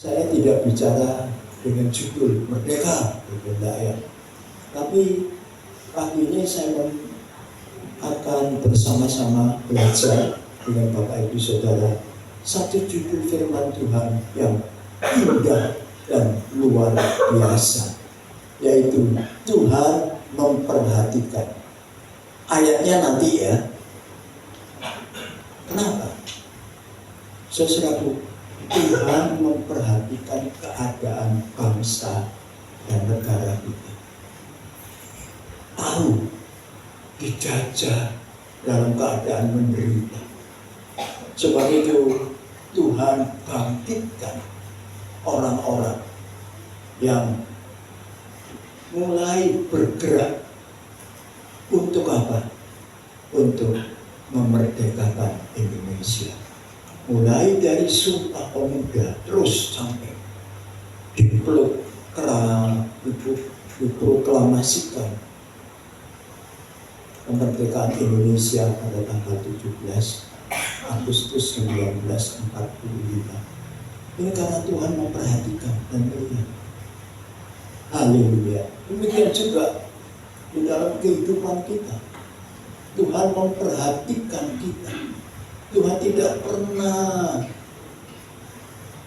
Saya tidak bicara dengan judul Merdeka, enggak ya. Tapi pagi ini saya akan bersama-sama belajar dengan Bapak Ibu Saudara satu judul firman Tuhan yang indah dan luar biasa, yaitu Tuhan memperhatikan. Ayatnya nanti ya. Kenapa? Saudaraku, Tuhan memperhatikan keadaan bangsa dan negara kita. Tahu dijajah dalam keadaan menderita. Sebab itu Tuhan bangkitkan orang-orang yang mulai bergerak untuk apa? Untuk memerdekakan Indonesia. Mulai dari Sumpah Pemuda terus sampai diproklamasikan kemerdekaan Indonesia pada tanggal 17 Agustus 1945. Ini karena Tuhan memperhatikan dan melihat. Haleluya. Demikian juga di dalam kehidupan kita, Tuhan memperhatikan kita. Tuhan tidak pernah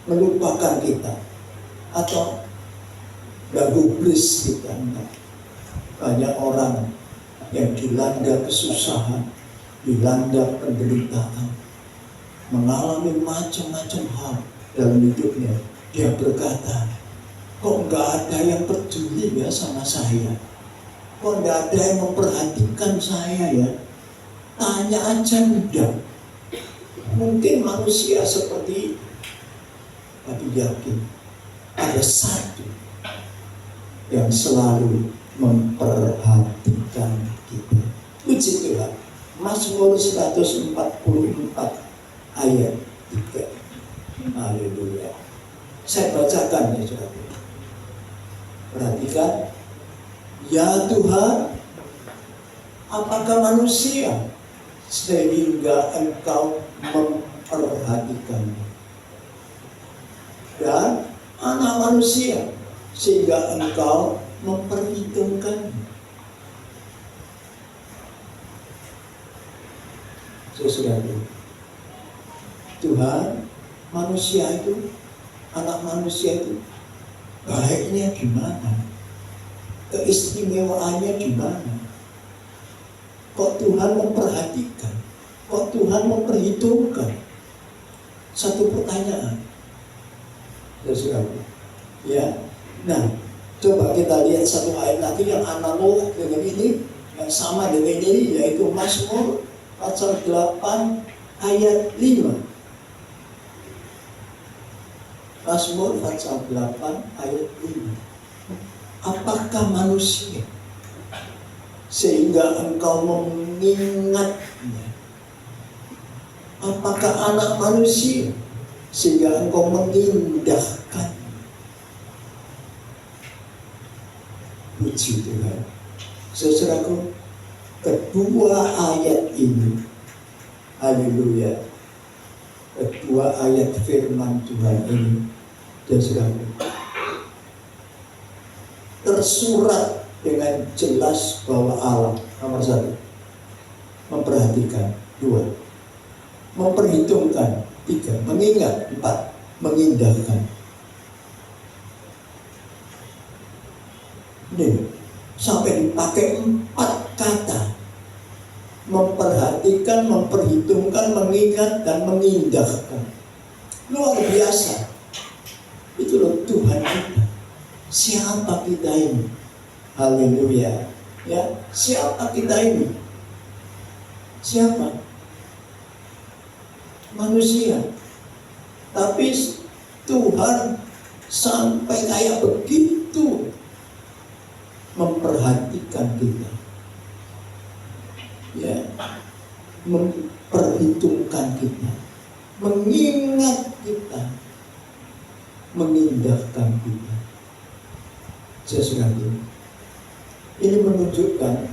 melupakan kita atau gak gubris kita. Banyak orang yang dilanda kesusahan, dilanda penderitaan, mengalami macam-macam hal dalam hidupnya. Dia berkata, kok gak ada yang peduli ya sama saya? Kok gak ada yang memperhatikan saya ya? Tanya aja mudah. Mungkin manusia seperti itu, tapi yakin ada satu yang selalu memperhatikan kita. Puji Tuhan. Mazmur 144 ayat 3. Haleluya. Saya bacakan ya saudara. Perhatikan. Ya Tuhan, apakah manusia sehingga Engkau memperhatikannya, dan anak manusia sehingga Engkau memperhitungkannya. Saudara, Tuhan, manusia itu, anak manusia itu baiknya gimana? Keistimewaannya gimana? Kok Tuhan memperhatikan? Kok Tuhan memperhitungkan? Satu pertanyaan, saudara. Ya, nah, coba kita lihat satu ayat lagi yang analog dengan ini, yang sama dengan ini, yaitu Mazmur pasal 8 ayat 5. Mazmur pasal 8 ayat 5. Apakah manusia sehingga Engkau mengingatnya? Apakah anak manusia sehingga Engkau mengindahkan? Puji Tuhan. Saudaraku, kedua ayat ini, haleluya, kedua ayat firman Tuhan ini, saudaraku, tersurat dengan jelas bahwa Allah, nomor satu, memperhatikan. Dua, memperhitungkan. Tiga, mengingat. Empat, mengindahkan. Ini sampai dipakai 4 kata: memperhatikan, memperhitungkan, mengingat, dan mengindahkan. Luar biasa. Itu loh Tuhan kita. Siapa kita ini? Haleluya. Ya, siapa kita ini? Siapa? Manusia. Tapi Tuhan sampai kayak begitu memperhatikan kita. Ya, memperhitungkan kita, mengingat kita, mengindahkan kita. Sesuatu ini menunjukkan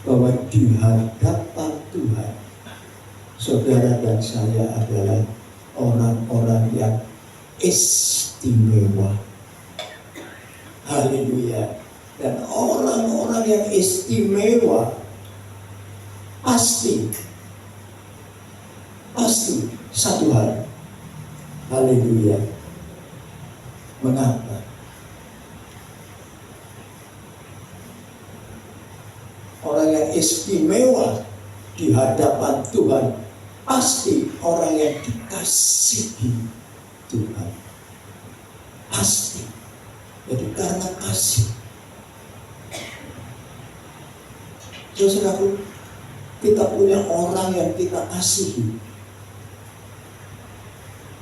bahwa di hadapan Tuhan, saudara dan saya adalah orang-orang yang istimewa. Haleluya. Dan orang-orang yang istimewa pasti satu hal. Haleluya. Mengapa? Orang yang istimewa di hadapan Tuhan pasti orang yang dikasihi Tuhan. Pasti. Jadi karena kasih. Saudaraku, kita punya orang yang kita kasihi.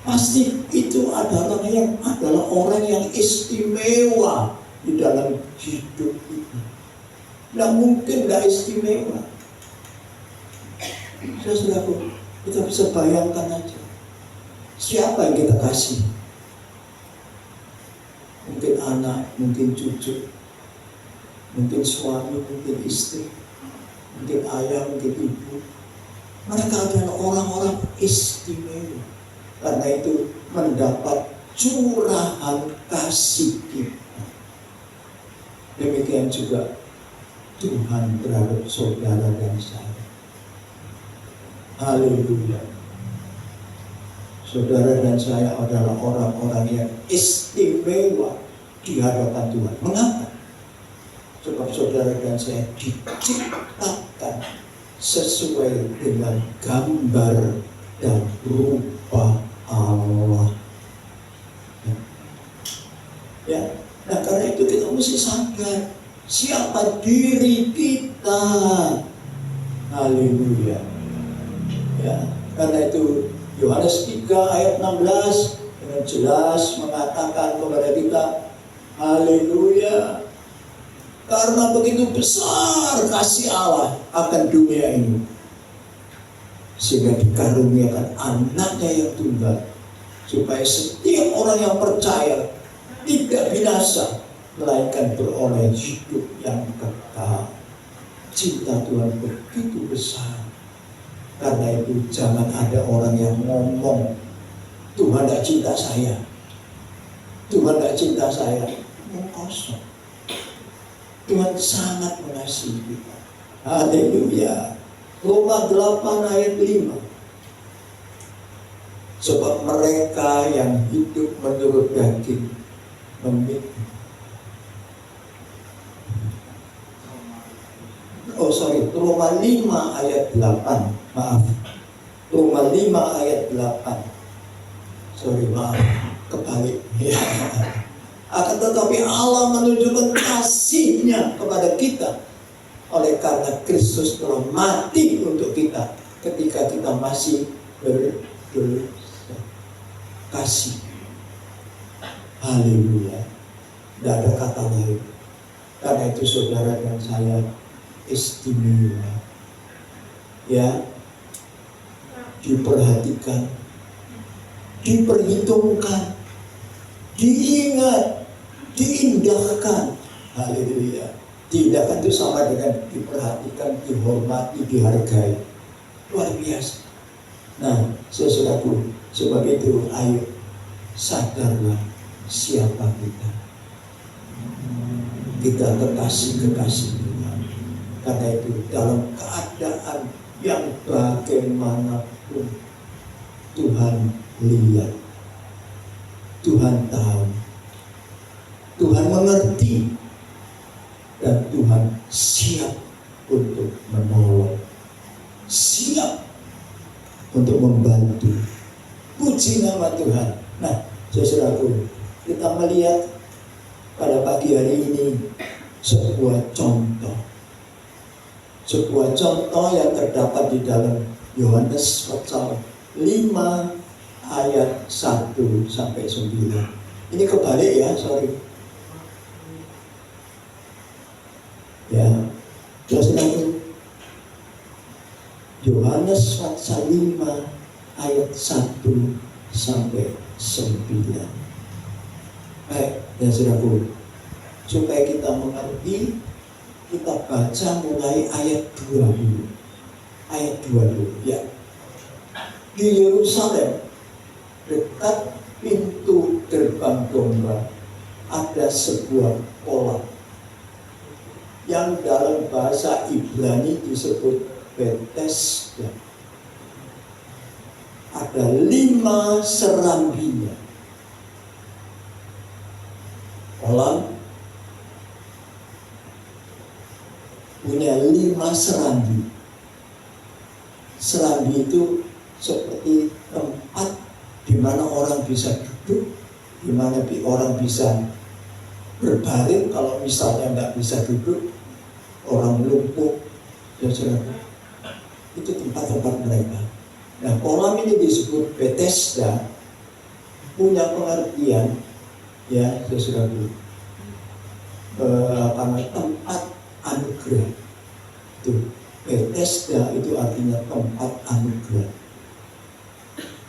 Pasti itu adalah orang yang istimewa di dalam hidup kita. Tidak mungkin tidak istimewa. Saudaraku, kita bisa bayangkan aja. Siapa yang kita kasih? Mungkin anak, mungkin cucu, mungkin suami, mungkin istri, mungkin ayah, mungkin ibu. Mereka adalah orang-orang istimewa. Karena itu mendapat curahan kasih kita. Demikian juga Tuhan terhadap saudara dan saya. Haleluya. Saudara dan saya adalah orang-orang yang istimewa di hadapan Tuhan. Mengapa? Sebab saudara dan saya diciptakan sesuai dengan gambar dan rupa Allah. Ya, nah karena itu kita mesti sadar siapa diri kita. Haleluya. Ya, karena itu Yohanes 3 ayat 16 dengan jelas mengatakan kepada kita, haleluya, karena begitu besar kasih Allah akan dunia ini, sehingga dikaruniakan anaknya yang tunggal, supaya setiap orang yang percaya tidak binasa, melainkan beroleh hidup yang kekal. Cinta Tuhan begitu besar. Karena itu jangan ada orang yang ngomong Tuhan tidak cinta saya, Tuhan tidak cinta saya. Kosong. Tuhan sangat mengasihi kita. Haleluya. Roma 8 ayat 5. Sebab mereka yang hidup menurut daging memiliki Roma 5 ayat 8. Maaf, Roma 5 ayat 8. Kebalik. Ya. Akan tetapi Allah menunjukkan kasih-Nya kepada kita oleh karena Kristus telah mati untuk kita ketika kita masih berdosa. Kasih. Haleluya. Tidak ada kata lain. Karena itu saudara dan saya istimewa. Ya, diperhatikan, diperhitungkan, diingat, diindahkan. Haleluya. Tindakan itu sama dengan diperhatikan, dihormati, dihargai. Luar biasa. Nah, saudaraku, sebab itu ayo sadarlah siapa kita. Kita kekasih-kekasih Tuhan. Karena itu dalam keadaan yang bagaimanapun Tuhan lihat, Tuhan tahu, Tuhan mengerti, dan Tuhan siap untuk menolong, siap untuk membantu. Puji nama Tuhan. Nah, saudaraku, kita melihat pada pagi hari ini sebuah contoh yang terdapat di dalam Yohanes pasal 5 ayat 1 sampai 9. Ini kebalik ya, sorry. Ya, saudaraku, Yohanes pasal 5 ayat 1 sampai 9. Baik, ya saudaraku, supaya kita mengerti, kita baca mulai ayat 2 dulu. Ayat 2 dulu, ya. Di Yerusalem, dekat pintu gerbang domba ada sebuah kolam yang dalam bahasa Ibrani disebut Bethesda. Ada 5 serambinya. Kolam punya 5 serambi. Serambi itu seperti tempat di mana orang bisa duduk, di mana orang bisa berbaring kalau misalnya nggak bisa duduk, orang lumpuh, ya saudara. Itu tempat-tempat mereka. Nah, kolam ini disebut Bethesda, punya pengertian, ya saudara, tempat anugerah. Itu Bethesda itu artinya tempat anugerah.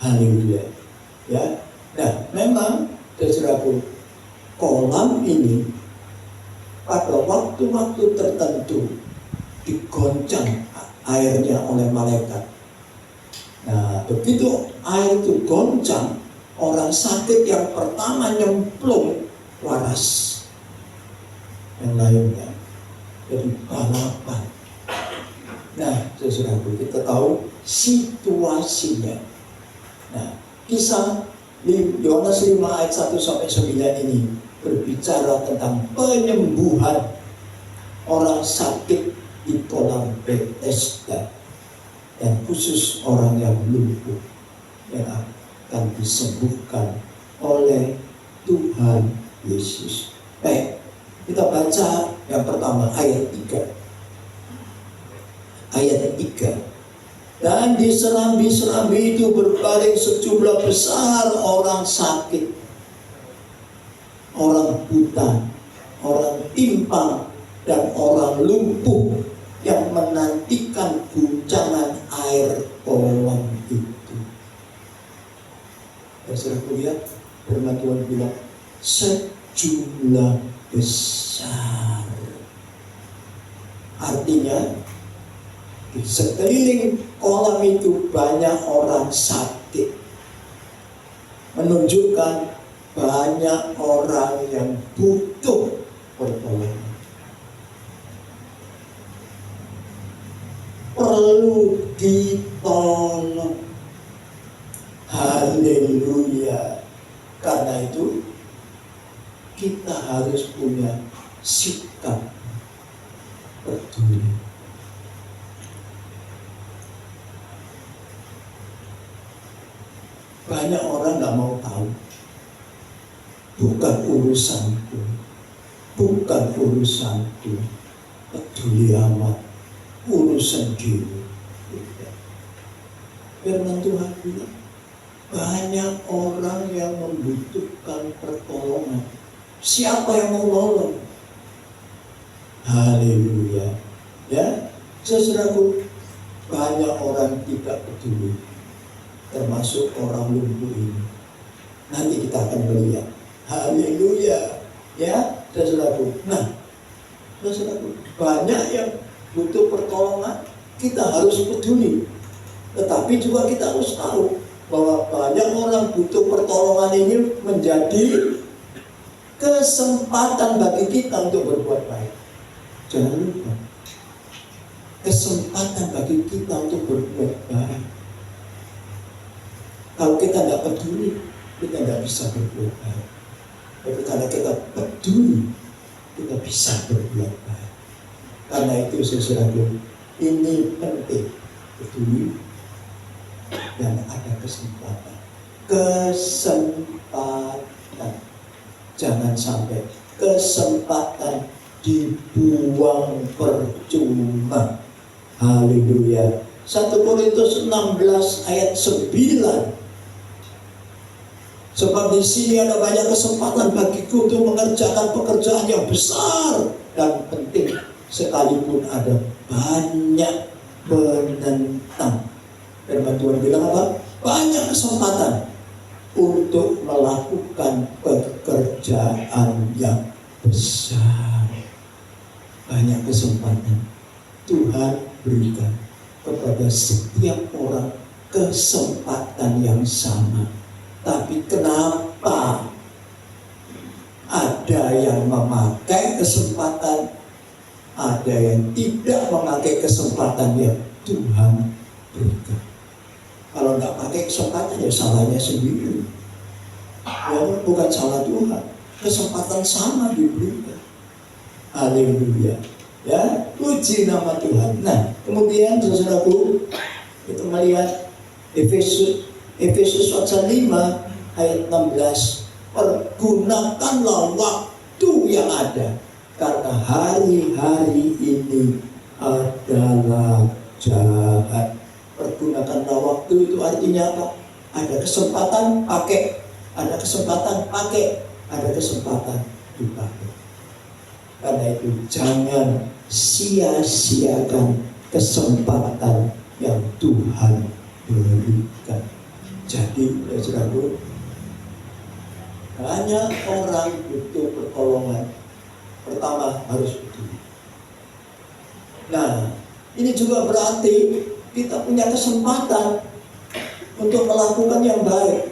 Haleluya. Ya. Nah, memang saudaraku, kolam ini pada waktu-waktu tertentu digoncang airnya oleh malaikat. Nah, begitu air itu goncang, orang sakit yang pertama nyemplung waras, yang lainnya jadi balapan. Nah, saudaraku, kita tahu situasinya. Nah, kisah Yohanes 5 ayat 1-9 ini berbicara tentang penyembuhan orang sakit di kolam Bethesda, dan khusus orang yang lumpuh yang akan disembuhkan oleh Tuhan Yesus. Baik, kita baca yang pertama ayat 3. Ayat 3. Dan di serambi-serambi itu berbaring sejumlah besar orang sakit, orang buta, orang timpang, dan orang lumpuh yang menantikan guncangan air kolam itu. Saudara lihat, firman Tuhan bilang sejumlah besar. Artinya di sekeliling kolam itu banyak orang sakit, menunjukkan banyak orang yang butuh pertolongan, perlu ditolong. Haleluya. Karena itu kita harus punya sikap peduli. Banyak orang gak mau tahu. Bukan urusanku, bukan urusanku, peduli amat, urusan diri. Firman Tuhan bilang banyak orang yang membutuhkan pertolongan. Siapa yang mau nolong? Haleluya. Ya, saudaraku, banyak orang tidak peduli, termasuk orang lumpuh ini. Nanti kita akan melihat. Haleluya. Ya, saudaraku. Nah, saudaraku, banyak yang butuh pertolongan, kita harus peduli. Tetapi juga kita harus tahu bahwa banyak orang butuh pertolongan ini menjadi kesempatan bagi kita untuk berbuat baik. Jangan lupa, kesempatan bagi kita untuk berbuat baik. Kalau kita tidak peduli, kita tidak bisa berbuat baik. Tapi karena kita peduli, kita bisa berbuat baik. Karena itu saudaraku, ini penting, peduli dan ada kesempatan. Kesempatan, jangan sampai kesempatan dibuang percuma. Haleluya. 1 Korintus 16 ayat 9. Sebab di sini ada banyak kesempatan bagiku untuk mengerjakan pekerjaan yang besar dan penting, sekalipun ada banyak penentang. Firman Tuhan bilang apa? Banyak kesempatan untuk melakukan pekerjaan yang besar. Banyak kesempatan Tuhan berikan kepada setiap orang, kesempatan yang sama. Tapi kenapa ada yang memakai kesempatan, ada yang tidak memakai kesempatan yang Tuhan berikan? Kalau nggak pakai kesempatan ya salahnya sendiri. Ya, bukan salah Tuhan. Kesempatan sama diberikan. Haleluya. Ya, puji nama Tuhan. Nah, kemudian saudaraku, kita melihat Efesus pasal 5 ayat 16. Pergunakanlah waktu yang ada, karena hari-hari ini adalah jahat. Pergunakanlah waktu itu artinya apa? Ada kesempatan pakai, ada kesempatan pakai, ada kesempatan dipakai. Karena itu jangan sia-siakan kesempatan yang Tuhan berikan. Jadi, saudaraku, hanya orang butuh pertolongan. Pertama harus peduli. Nah, ini juga berarti kita punya kesempatan untuk melakukan yang baik.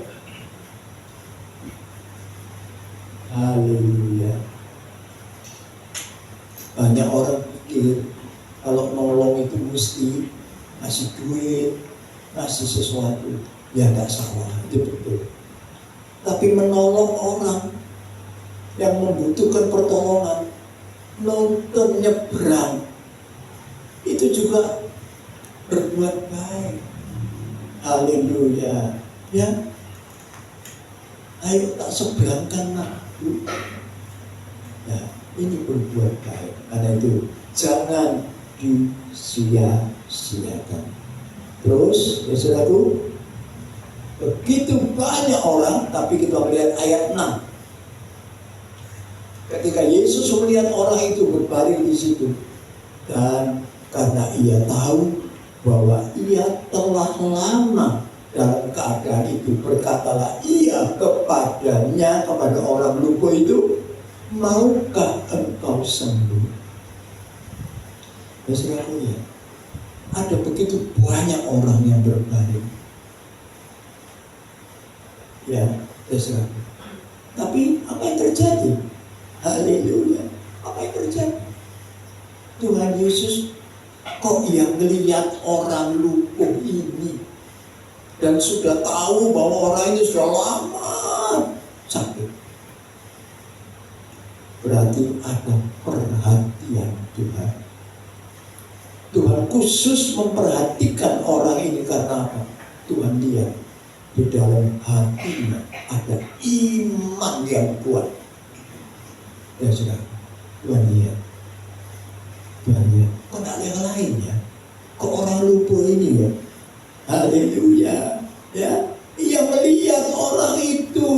Haleluya. Banyak orang pikir kalau nolong itu mesti ngasih duit, ngasih sesuatu. Ya gak salah, itu betul. Tapi menolong orang yang membutuhkan pertolongan, nonton nyebrang, itu juga berbuat baik. Haleluya. Ya, ayo tak seberangkan aku. Ya, ini berbuat baik. Karena itu jangan disia-siakan. Terus, ya saudaraku, begitu banyak orang, tapi kita melihat ayat 6. Ketika Yesus melihat orang itu berbaring di situ, dan karena ia tahu bahwa ia telah lama dalam keadaan itu, berkatalah ia kepadanya, kepada orang lumpuh itu, maukah engkau sembuh? Ya saudaraku, ya, ada begitu banyak orang yang berbaring. Ya, saudaraku. Tapi apa yang terjadi? Haleluya. Apa yang terjadi? Tuhan Yesus kok yang melihat orang lumpuh ini dan sudah tahu bahwa orang ini sudah lama sakit. Berarti ada perhatian Tuhan. Tuhan khusus memperhatikan orang ini karena apa? Tuhan lihat di dalam hatinya ada iman yang kuat. Ya sudah, Tuhan lihat. Tuhan lihat. Kok ada yang lain ya? Kok orang lumpuh ini ya? Haleluya. Ya, ia melihat orang itu.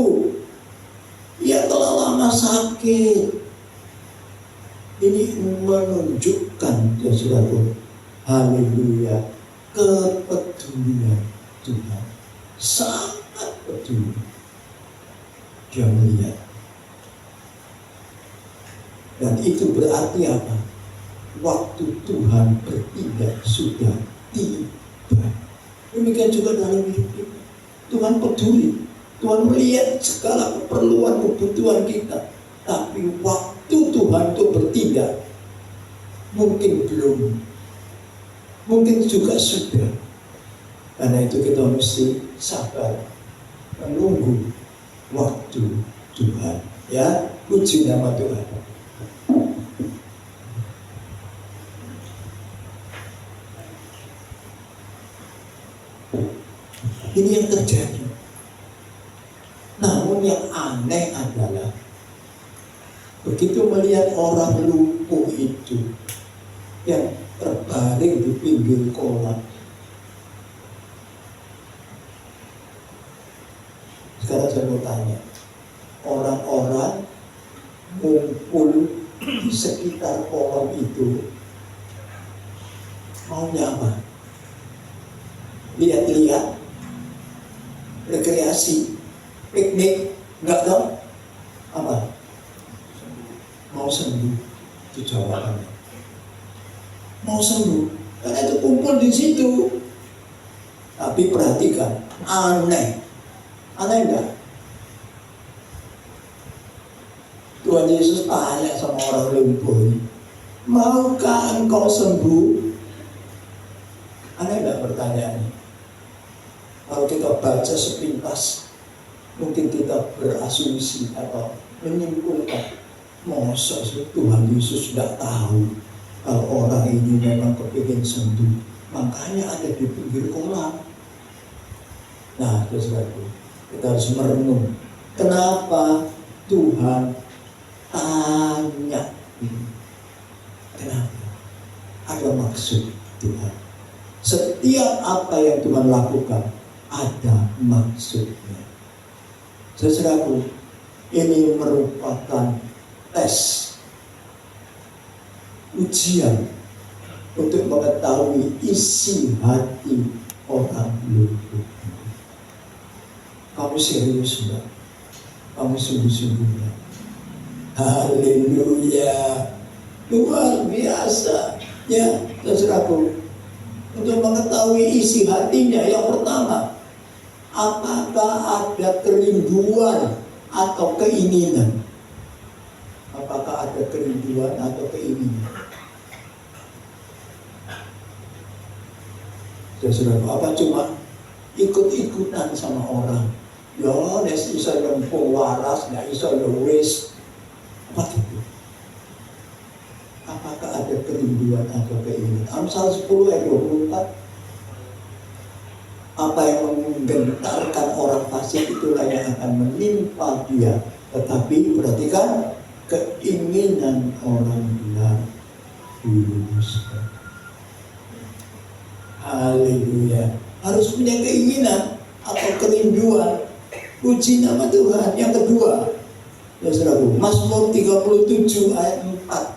Ia telah lama sakit. Ini menunjukkan, ya saudaraku, haleluya, kepedulian Tuhan. Sangat peduli. Dia melihat. Dan itu berarti apa? Waktu Tuhan bertindak sudah tiba. Demikian juga dalam hidup kita. Tuhan peduli. Tuhan melihat segala keperluan, kebutuhan kita. Tapi waktu Tuhan itu bertindak, mungkin belum, mungkin juga sudah. Karena itu kita mesti sabar menunggu waktu Tuhan. Ya, puji nama Tuhan. Ini yang terjadi. Namun yang aneh adalah begitu melihat orang lumpuh itu yang terbaring di pinggir kolam. Sekarang saya mau tanya, orang-orang ngumpul di sekitar kolam itu maunya apa? Lihat-lihat, rekreasi, piknik, enggak dong? Apa? Mau sembuh, itu jawabannya. Mau sembuh, karena itu kumpul di situ. Tapi perhatikan, aneh. Aneh enggak? Tuhan Yesus tanya sama orang lumpuh ini, maukah engkau sembuh? Aneh enggak pertanyaannya? Kalau kita baca sepintas, mungkin kita berasumsi atau menyimpulkan, masa Tuhan Yesus tidak tahu kalau orang ini memang kepingin sembuh, makanya ada di pinggir kolam. Nah, saudaraku, kita harus merenung, kenapa Tuhan tanya ini? Kenapa? Ada maksud Tuhan. Setiap apa yang Tuhan lakukan ada maksudnya. Saudaraku, ini merupakan tes, ujian untuk mengetahui isi hati orang lumpuh. Kamu serius enggak? Kamu sungguh-sungguh enggak? Haleluya, luar biasa. Ya, saudaraku, untuk mengetahui isi hatinya, yang pertama, apakah ada kerinduan atau keinginan? Apakah ada kerinduan atau keinginan? Saudaraku, apa cuma ikut-ikutan sama orang? Ya, nes iso lempung waras, nggak iso wis. Apa itu? Apakah ada kerinduan atau keinginan? Amsal 10 ayat 24. Apa yang menggentarkan orang fasik itulah yang akan menimpa dia. Tetapi perhatikan, keinginan orang benar diluluskan. Haleluya. Harus punya keinginan atau kerinduan. Puji nama Tuhan. Yang kedua, ya saudaraku, Mazmur 37 ayat 4.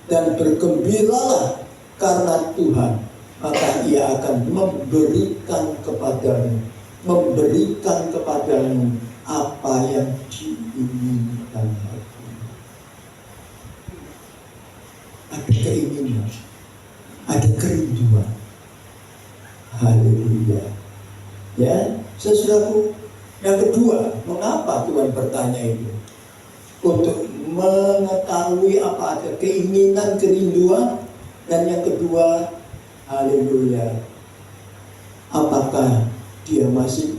Dan bergembiralah karena Tuhan, maka Ia akan memberikan kepadamu apa yang diinginkan hatimu. Ada keinginan, ada kerinduan. Haleluya. Ya, saudaraku, yang kedua, mengapa Tuhan bertanya itu? Untuk mengetahui apa ada keinginan, kerinduan. Dan yang kedua, haleluya, apakah dia masih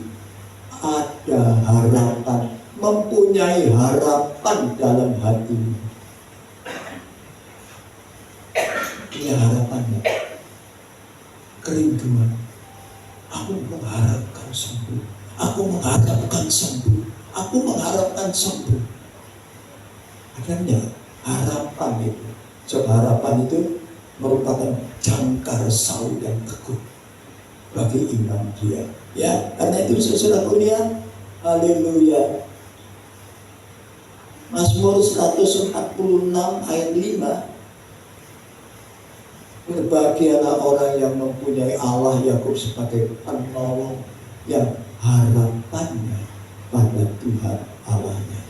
ada harapan, mempunyai harapan dalam hatinya. Punya harapannya, kerinduan. Aku mengharapkan sembuh, aku mengharapkan sembuh, aku mengharapkan sembuh. Adanya harapan itu. Sebab harapan itu merupakan jangkar saud yang teguh bagi iman dia. Ya, karena itu saudaraku lihat, haleluya. Mazmur 146 ayat 5. Berbahagialah orang yang mempunyai Allah Yakub sebagai penolong, yang harapannya pada Tuhan Allahnya.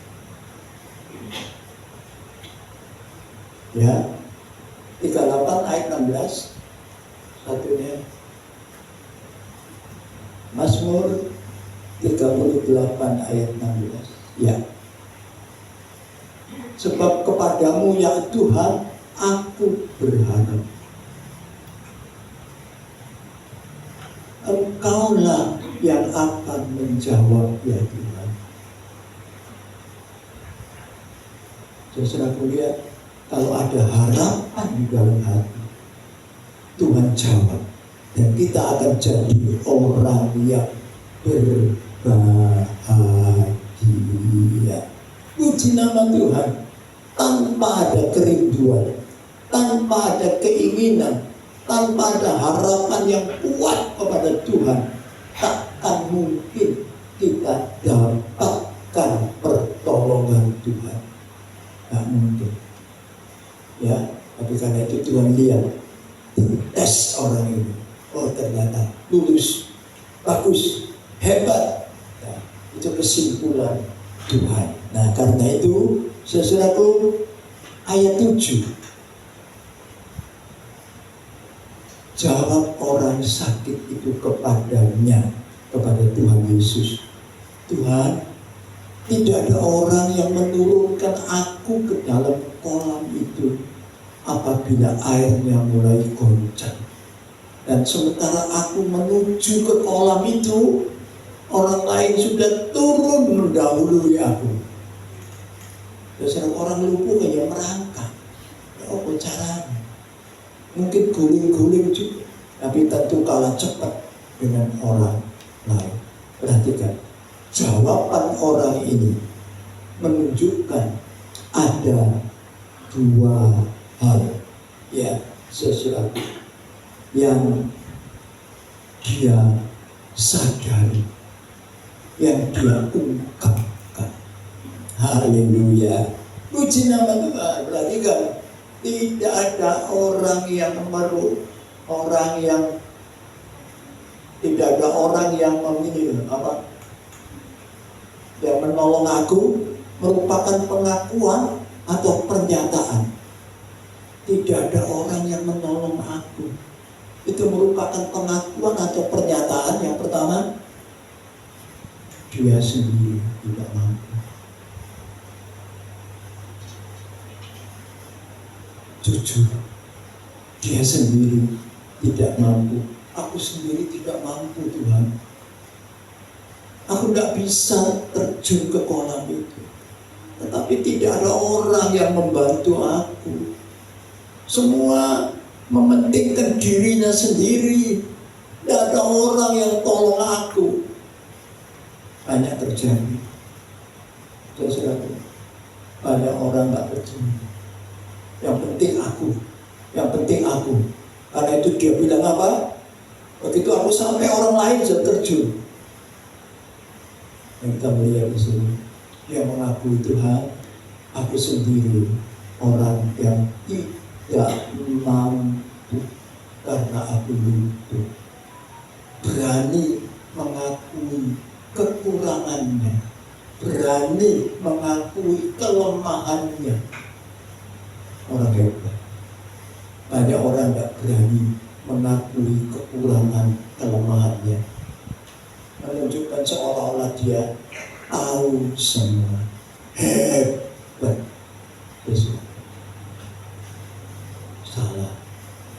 Ya, 38 ayat 16 satunya. Mazmur 38 ayat 16. Ya. Sebab kepadamu ya Tuhan aku berharap. Engkaulah yang akan menjawab ya Tuhan. Saudaraku lihat, kalau ada harapan di dalam hati, Tuhan jawab. Dan kita akan jadi orang yang berbahagia. Puji nama Tuhan. Tanpa ada kerinduan, tanpa ada keinginan, tanpa ada harapan yang kuat kepada Tuhan, takkan mungkin kita dapatkan pertolongan Tuhan. Tak mungkin. Ya, tapi karena itu Tuhan lihat, tes orang ini. Oh, ternyata lulus, bagus, hebat. Nah, itu kesimpulan Tuhan. Nah, karena itu saudaraku, ayat 7. Jawab orang sakit itu kepadanya, kepada Tuhan Yesus. Tuhan, tidak ada orang yang menurunkan aku ke dalam kolam itu apabila airnya mulai goncang. Dan sementara aku menuju ke kolam itu, orang lain sudah turun mendahului aku. Biasanya orang lumpuh kayak merangkak. Ya apa caranya? Mungkin guling-guling juga, tapi tentu kalah cepat dengan orang lain. Perhatikan, jawaban orang ini menunjukkan ada dua hal, ya, sesuatu yang dia sadari, yang dia ungkapkan. Haleluya, puji nama Tuhan. Perhatikan, tidak ada orang yang tidak ada orang yang memilih yang menolong aku merupakan pengakuan atau pernyataan. Tidak ada orang yang menolong aku. Itu merupakan pengakuan atau pernyataan. Yang pertama, dia sendiri tidak mampu. Jujur, dia sendiri tidak mampu. Aku sendiri tidak mampu, Tuhan. Aku tidak bisa terjun ke kolam itu. Tetapi tidak ada orang yang membantu aku. Semua mementingkan dirinya sendiri. Tidak ada orang yang tolong aku. Banyak terjadi. Saudaraku, banyak orang tidak percaya. Yang penting aku, yang penting aku. Karena itu dia bilang apa? Begitu aku sampai, orang lain sudah terjun. Yang kita melihat di sini, dia mengakui, Tuhan, aku sendiri orang yang tidak mampu karena aku lumpuh. Berani mengakui kekurangannya, berani mengakui kelemahannya. Orang hebat. Banyak orang tidak berani mengakui kekurangan kelemahannya, menunjukkan seolah-olah dia tahu semua. Hebat. Salah.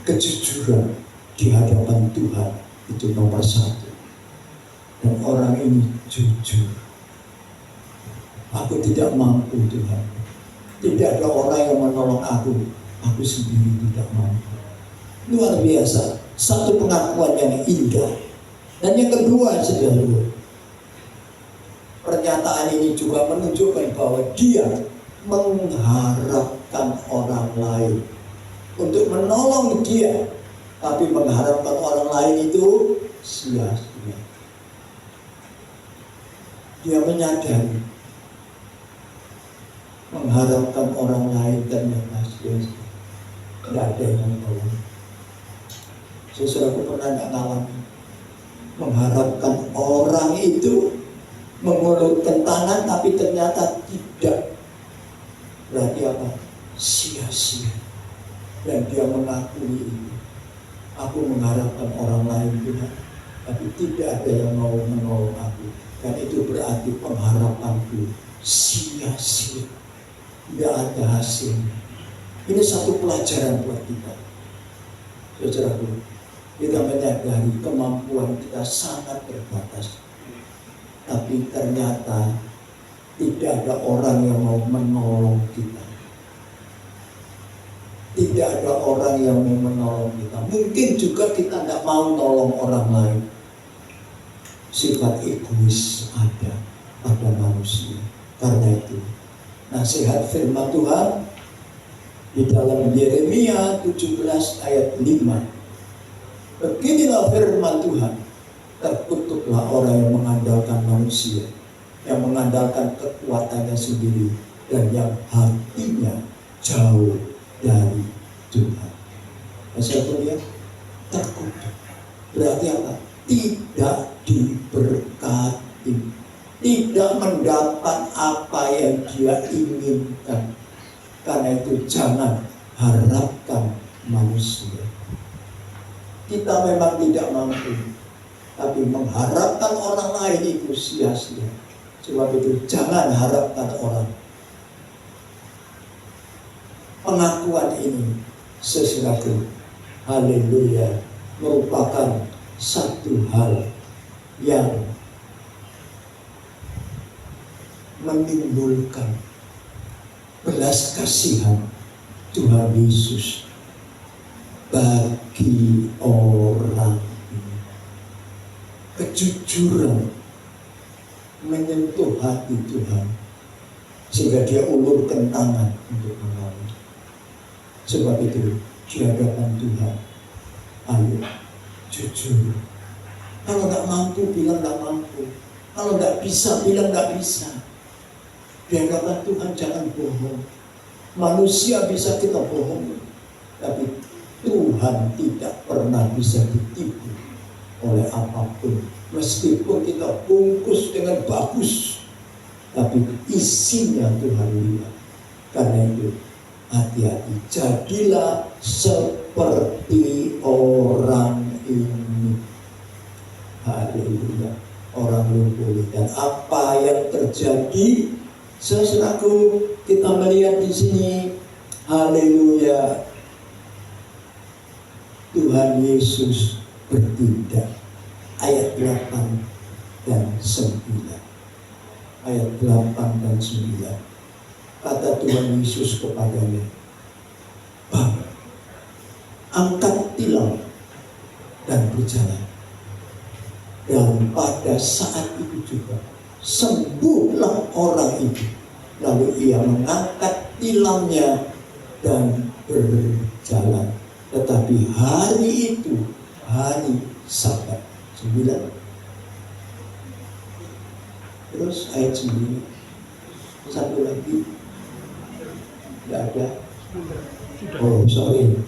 Kejujuran di hadapan Tuhan itu nomor satu. Dan orang ini jujur. Aku tidak mampu, Tuhan. Tidak ada orang yang menolong aku. Aku sendiri tidak mampu. Luar biasa. Satu pengakuan yang indah. Dan yang kedua, saudara, pernyataan ini juga menunjukkan bahwa dia mengharapkan orang lain untuk menolong dia. Tapi mengharapkan orang lain itu sia-sia. Dia menyadari mengharapkan orang lain ternyata sia-sia. Tidak ada yang menolong. Saudaraku pernah tidak ngalamin mengharapkan orang itu mengulurkan tangan tapi ternyata tidak. Berarti apa? Sia-sia. Dan dia mengakui itu. Aku mengharapkan orang lain juga, tapi tidak ada yang mau menolong aku. Dan itu berarti pengharapanku sia-sia. Tidak ada hasilnya. Ini satu pelajaran buat kita. Saudaraku, kita menyadari kemampuan kita sangat terbatas. Tapi ternyata tidak ada orang yang mau menolong kita. Tidak ada orang yang mau menolong kita. Mungkin juga kita tidak mau menolong orang lain. Sifat egois ada pada manusia. Karena itu nasihat firman Tuhan di dalam Yeremia 17 ayat 5. Beginilah firman Tuhan, terkutuklah orang yang mengandalkan manusia, yang mengandalkan kekuatannya sendiri, dan yang hatinya jauh dari Tuhan. Saya lihat terkutuk. Berarti apa? Tidak diberkati, tidak mendapat apa yang dia inginkan. Karena itu jangan harapkan manusia. Kita memang tidak mampu, tapi mengharapkan orang lain itu sia-sia. Sebab itu jangan harapkan orang. Pengakuan ini sesuatu, haleluya, merupakan satu hal yang menimbulkan belas kasihan Tuhan Yesus bagi orang ini. Kejujuran menyentuh hati Tuhan sehingga dia ulurkan tangan untuk menolong. Sebab itu di hadapan Tuhan, ayo jujur. Kalau tidak mampu bilang tidak mampu, kalau tidak bisa bilang tidak bisa. Di hadapan Tuhan jangan bohong. Manusia bisa kita bohong, tapi Tuhan tidak pernah bisa ditipu oleh apapun. Meskipun kita bungkus dengan bagus, tapi isinya Tuhan lihat. Karena itu hati-hati, jadilah seperti orang ini. Haleluya, orang lumpuh. Dan apa yang terjadi? Saudaraku, kita melihat di sini, haleluya, Tuhan Yesus bertindak. Ayat 8 dan 9. Ayat 8 dan 9. Kata Tuhan Yesus kepadanya, "Bang, angkat tilam dan berjalan." Dan pada saat itu juga sembuhlah orang itu. Lalu ia mengangkat tilamnya dan berjalan. Tetapi hari itu hari Sabat. 9. Terus ayat 9. Satu lagi. Tidak ada. Oh, sorry.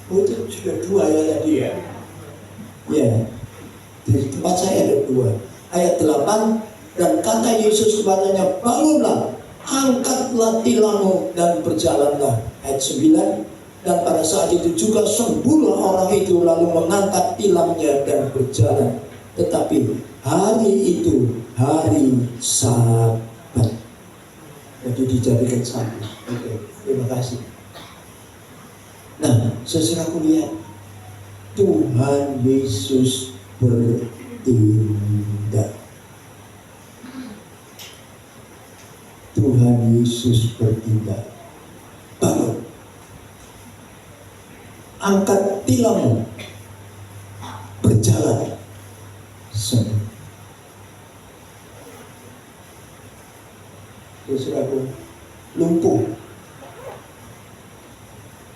Oh, itu sudah 2 ya tadi ya. Ya, di tempat saya ada 2. Ayat 8, dan kata Yesus kepadanya, "Bangunlah, angkatlah tilammu dan berjalanlah." Ayat 9, dan pada saat itu juga sembuhlah orang itu, lalu mengangkat tilamnya dan berjalan. Tetapi hari itu hari Sabat. Jadi dijadikan satu. Oke, terima kasih. Nah, saudaraku lihat, Tuhan Yesus bertindak. Tuhan Yesus bertindak. Bangun, angkat tilammu, berjalan. Sembuh. Saudaraku, lumpuh.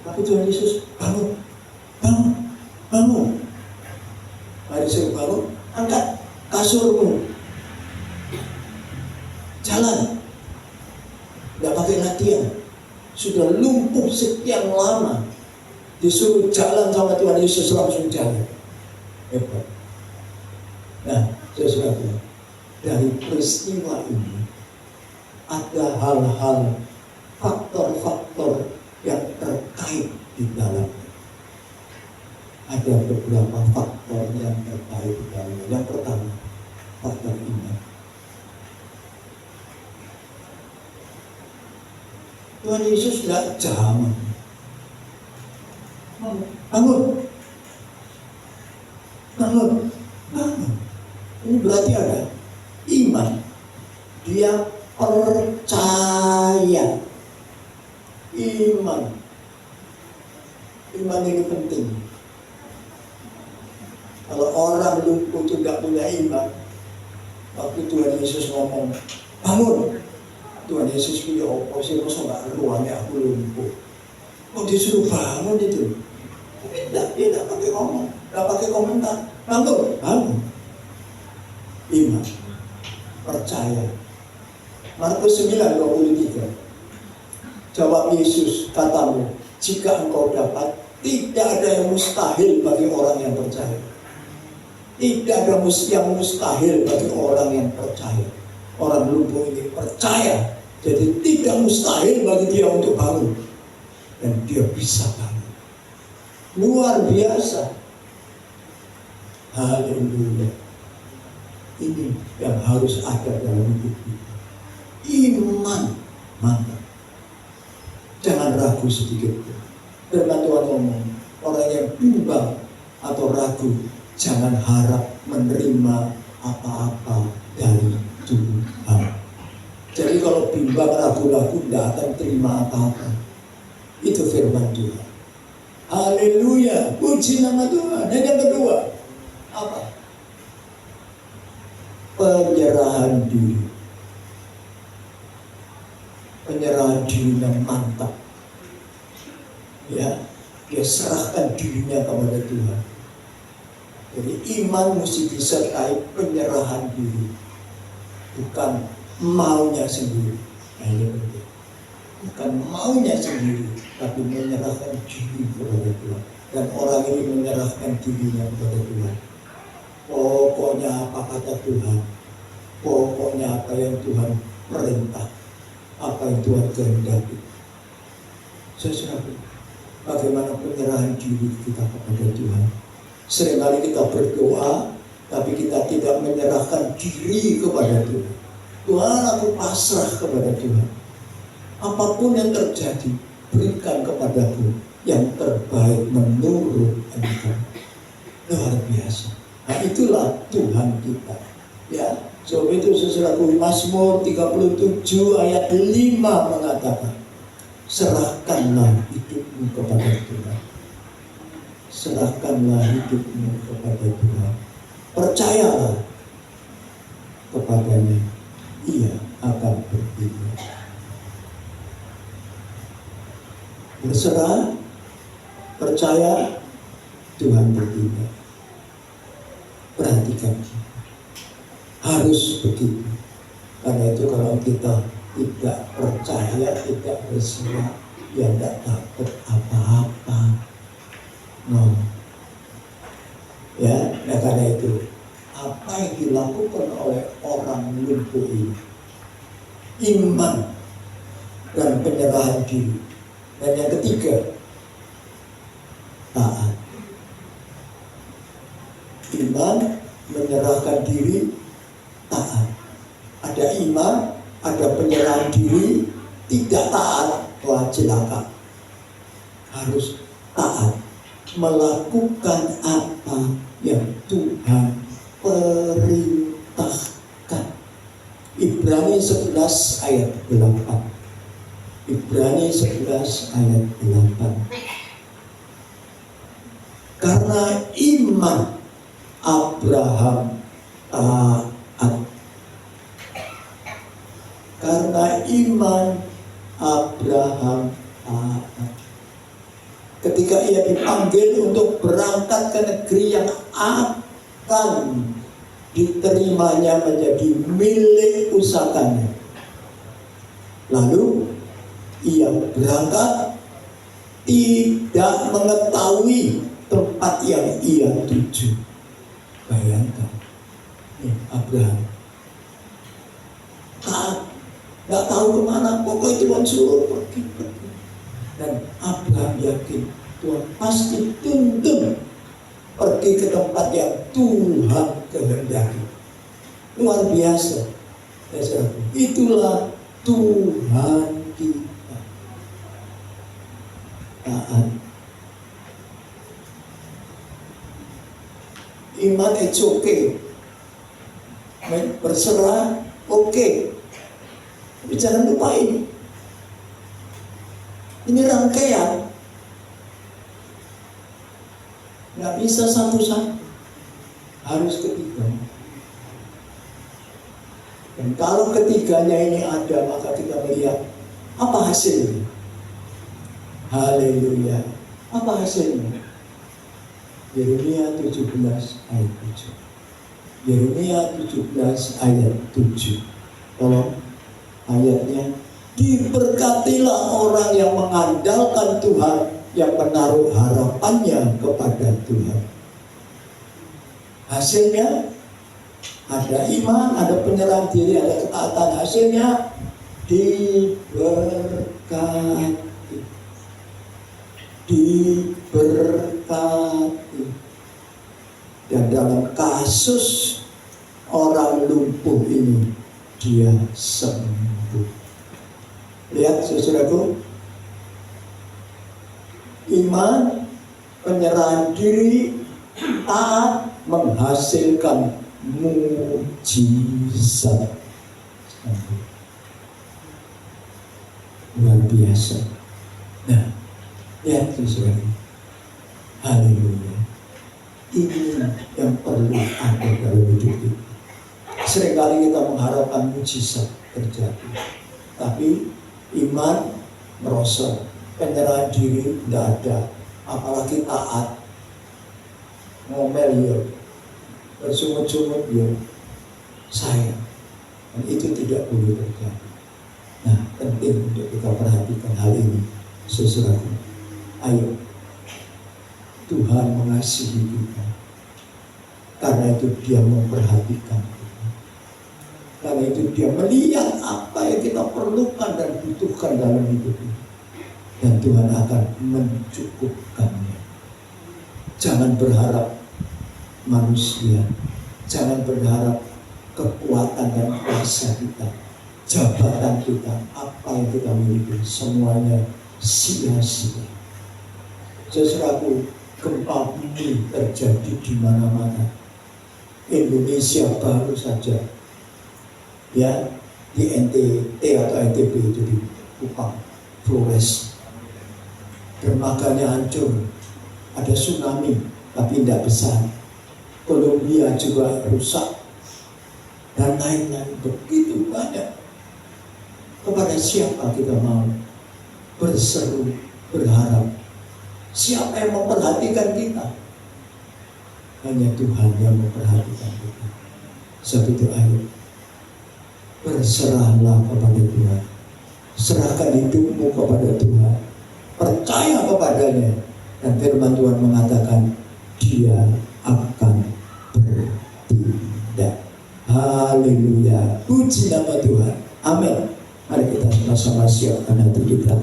Tapi Tuhan Yesus, bangun, bangun, bangun. Mari suruh bangun, angkat kasurmu, jalan. Tidak pakai latihan. Sudah lumpuh sekian lama, disuruh jalan sama Tuhan Yesus, langsung jalan. Hebat. Nah, saudara, dari peristiwa ini ada hal-hal, faktor-faktor yang terkait di dalamnya. Ada beberapa faktor yang terkait di dalamnya. Yang pertama, faktor iman. Tuhan Yesus tidak jaman. Bangun, bangun, bangun. Ini berarti ada iman. Dia percaya. Iman. Iman ini penting. Kalau orang lumpuh itu tidak punya iman, waktu Tuhan Yesus ngomong, bangun, Tuhan Yesus punya oposisi, masa nggak ruangnya aku lumpuh. Kok disuruh bangun itu? Tapi dia tidak pakai ngomong, tidak pakai komentar. Bangun, bangun. Iman, percaya. Markus 9:23. Jawab Yesus, katamu, jika engkau dapat, tidak ada yang mustahil bagi orang yang percaya. Tidak ada yang mustahil bagi orang yang percaya. Orang lumpuh ini percaya, jadi tidak mustahil bagi dia untuk bangun. Dan dia bisa bangun. Luar biasa. Haleluya. Ini yang harus ada dalam hidup kita. Iman mantap. Jangan ragu sedikit pun. Firman Tuhan ngomong, orang yang bimbang atau ragu, jangan harap menerima apa-apa dari Tuhan. Jadi kalau bimbang, ragu-ragu, tidak akan terima apa-apa. Itu firman Tuhan. Haleluya, puji nama Tuhan. Dan yang kedua, apa? Penyerahan diri. Penyerahan diri yang mantap. Ya, dia serahkan dirinya kepada Tuhan. Jadi iman mesti disertai penyerahan diri, bukan maunya sendiri. Nah, ini penting. Bukan maunya sendiri, tapi menyerahkan diri kepada Tuhan. Dan orang ini menyerahkan dirinya kepada Tuhan. Pokoknya apa kata Tuhan, pokoknya apa yang Tuhan perintah, apa yang Tuhan kehendaki. Saya serahkan. Bagaimana penyerahan diri kita kepada Tuhan. Seringkali kita berdoa, tapi kita tidak menyerahkan diri kepada Tuhan. Tuhan, aku pasrah kepada Tuhan. Apapun yang terjadi, berikan kepadaku yang terbaik menurut Engkau. Luar biasa. Nah, itulah Tuhan kita. Ya, sebab itu saudaraku, Mazmur 37 ayat 5 mengatakan, serahkanlah hidupmu kepada Tuhan. Serahkanlah hidupmu kepada Tuhan. Percayalah kepadanya, Ia akan bertindak. Berserah, percaya, Tuhan bertindak. Perhatikan, harus begitu. Karena itu kalau kita tidak percaya, tidak berserah, ya tidak dapat apa-apa. No. Ya, nah karena itu apa yang dilakukan oleh orang lumpuh ini, iman dan penyerahan diri. Dan yang ketiga, taat. Iman, menyerahkan diri, taat. Ada iman, ada penyerahan diri, tidak taat, wah celaka. Harus taat, melakukan apa yang Tuhan perintahkan. Ibrani 11 ayat 8. Ibrani 11 ayat 8. Karena iman Abraham taat. Karena iman Abraham taat. Ketika ia dipanggil untuk berangkat ke negeri yang akan diterimanya menjadi milik usahakannya. Lalu ia berangkat tidak mengetahui tempat yang ia tuju. Bayangkan, Abraham nggak tahu kemana, pokoknya Tuhan suruh pergi. Dan Abraham yakin Tuhan pasti tuntun pergi ke tempat yang Tuhan kehendaki. Luar biasa. Itulah Tuhan kita. Taat. Iman it's okay. Berserah okay. Tapi jangan lupa ini. Ini rangkaian. Nggak bisa satu-satu. Harus ketiga. Dan kalau ketiganya ini ada, maka kita melihat apa hasilnya. Haleluya. Apa hasilnya? Yeremia 17 ayat 7. Yeremia 17 ayat 7. Tolong ayatnya. Diberkatilah orang yang mengandalkan Tuhan, yang menaruh harapannya kepada Tuhan. Hasilnya ada iman, ada penyerahan diri, ada ketaatan. Hasilnya diberkati. Diberkati. Dan dalam kasus orang lumpuh ini, dia sembuh. Lihat saudaraku, iman, penyerahan diri, taat menghasilkan mukjizat. Luar biasa. Nah, lihat saudaraku, haleluya. Ini yang perlu ada dalam hidup kita. Seringkali kita mengharapkan mukjizat terjadi, tapi iman merosot, penyerahan diri tidak ada, apalagi taat, ngomel ya, bersungut-sungut ya, sayang. Dan itu tidak boleh terjadi. Nah, penting untuk kita perhatikan hal ini, saudaraku. Ayo, Tuhan mengasihi kita. Karena itu dia memperhatikan kita. Karena itu dia melihat apa yang kita perlukan dan butuhkan dalam hidup ini. Dan Tuhan akan mencukupkannya. Jangan berharap manusia. Jangan berharap kekuatan dan kuasa kita, jabatan kita, apa yang kita miliki, semuanya sia-sia. Saudaraku, gempa bumi terjadi di mana-mana. Indonesia baru saja, ya, di NTT atau NTB itu di Kupang, Flores, dermaganya hancur, ada tsunami tapi tidak besar. Kolombia juga rusak dan lain-lain, begitu banyak. Kepada siapa kita mau berseru, berharap? Siapa yang memperhatikan kita? Hanya Tuhan yang memperhatikan kita. Sebab itu ayo, berserahlah kepada Tuhan. Serahkan hidupmu kepada Tuhan. Percaya kepadanya. Dan firman Tuhan mengatakan, Dia akan bertindak. Haleluya. Puji nama Tuhan. Amin. Mari kita sama-sama siapkan hati kita.